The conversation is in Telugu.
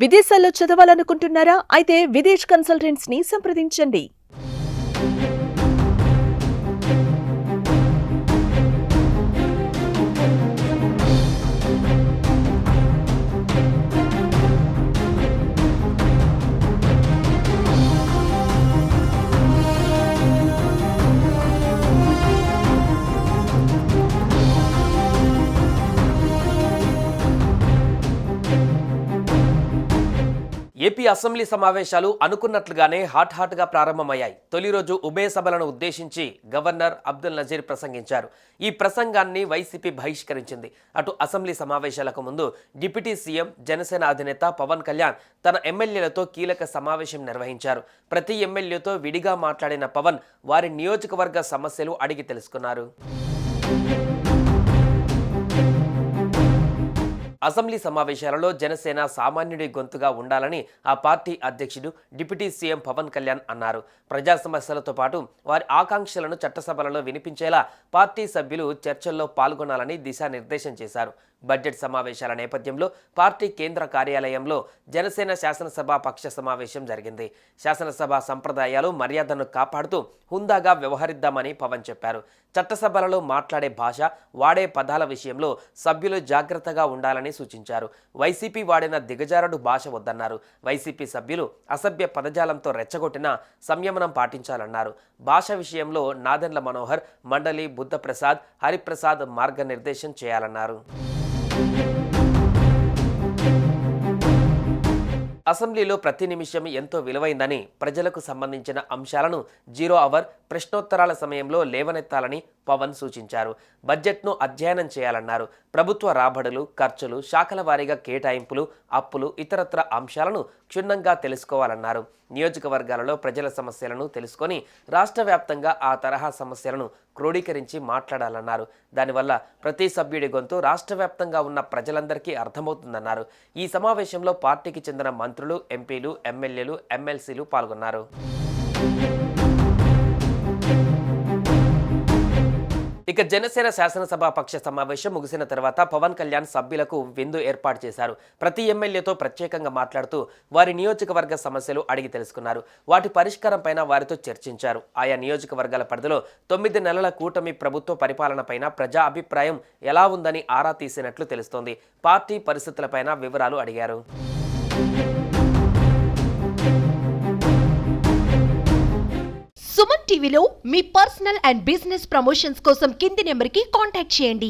విదేశాల్లో చదవాలనుకుంటున్నారా? అయితే విదేశ్ కన్సల్టెంట్స్ ని సంప్రదించండి. ఏపీ అసెంబ్లీ సమావేశాలు అనుకున్నట్లుగానే హాట్గా ప్రారంభమయ్యాయి. తొలి రోజు ఉభయ సభలను ఉద్దేశించి గవర్నర్ అబ్దుల్ నజీర్ ప్రసంగించారు. ఈ ప్రసంగాన్ని వైసీపీ బహిష్కరించింది. అటు అసెంబ్లీ సమావేశాలకు ముందు డిప్యూటీ సీఎం జనసేన అధినేత పవన్ కళ్యాణ్ తన ఎమ్మెల్యేలతో కీలక సమావేశం నిర్వహించారు. ప్రతి ఎమ్మెల్యేతో విడిగా మాట్లాడిన పవన్ వారి నియోజకవర్గ సమస్యలు అడిగి తెలుసుకున్నారు. అసెంబ్లీ సమావేశాలలో జనసేన సామాన్యుడి గొంతుగా ఉండాలని ఆ పార్టీ అధ్యక్షుడు డిప్యూటీ సీఎం పవన్ కళ్యాణ్ అన్నారు. ప్రజా సమస్యలతో పాటు వారి ఆకాంక్షలను చట్టసభలలో వినిపించేలా పార్టీ సభ్యులు చర్చల్లో పాల్గొనాలని దిశానిర్దేశం చేశారు. బడ్జెట్ సమావేశాల నేపథ్యంలో పార్టీ కేంద్ర కార్యాలయంలో జనసేన శాసనసభ పక్ష సమావేశం జరిగింది. శాసనసభ సంప్రదాయాలు మర్యాదను కాపాడుతూ హుందాగా వ్యవహరిద్దామని పవన్ చెప్పారు. చట్టసభలలో మాట్లాడే భాష, వాడే పదాల విషయంలో సభ్యులు జాగ్రత్తగా ఉండాలని సూచించారు. వైసీపీ వాడిన దిగజారుడు భాష వద్దన్నారు. వైసీపీ సభ్యులు అసభ్య పదజాలంతో రెచ్చగొట్టినా సంయమనం పాటించాలన్నారు. భాష విషయంలో నాదెండ్ల మనోహర్, మండలి బుద్ధప్రసాద్, హరిప్రసాద్ మార్గనిర్దేశం చేయాలన్నారు. అసెంబ్లీలో ప్రతి నిమిషం ఎంతో విలువైందని, ప్రజలకు సంబంధించిన అంశాలను 0 అవర్ ప్రశ్నోత్తరాల సమయంలో లేవనెత్తాలని పవన్ సూచించారు. బడ్జెట్ను అధ్యయనం చేయాలన్నారు. ప్రభుత్వ రాబడులు, ఖర్చులు, శాఖల వారీగా కేటాయింపులు, అప్పులు, ఇతరత్ర అంశాలను క్షుణ్ణంగా తెలుసుకోవాలన్నారు. నియోజకవర్గాలలో ప్రజల సమస్యలను తెలుసుకొని రాష్ట్ర వ్యాప్తంగా ఆ తరహా సమస్యలను క్రోడీకరించి మాట్లాడాలన్నారు. దానివల్ల ప్రతి సభ్యుడి గొంతు రాష్ట్ర వ్యాప్తంగా ఉన్న ప్రజలందరికీ అర్థమవుతుందన్నారు. ఈ సమావేశంలో పార్టీకి చెందిన మంత్రులు, ఎంపీలు, ఎమ్మెల్యేలు, ఎమ్మెల్సీలు పాల్గొన్నారు. ఇక జనసేన శాసనసభ పక్ష సమావేశం ముగిసిన తర్వాత పవన్ కళ్యాణ్ సభ్యులకు విందు ఏర్పాటు చేశారు. ప్రతి ఎమ్మెల్యేతో ప్రత్యేకంగా మాట్లాడుతూ వారి నియోజకవర్గ సమస్యలు అడిగి తెలుసుకున్నారు. వాటి పరిష్కారంపైన వారితో చర్చించారు. ఆయా నియోజకవర్గాల పరిధిలో 9 నెలల కూటమి ప్రభుత్వ పరిపాలనపైన ప్రజా అభిప్రాయం ఎలా ఉందని ఆరా తీసినట్లు తెలుస్తోంది. పార్టీ పరిస్థితులపైన వివరాలు అడిగారు. సుమన్ టీవీలో మీ పర్సనల్ అండ్ బిజినెస్ ప్రమోషన్స్ కోసం కింది నెంబర్కి కాంటాక్ట్ చేయండి.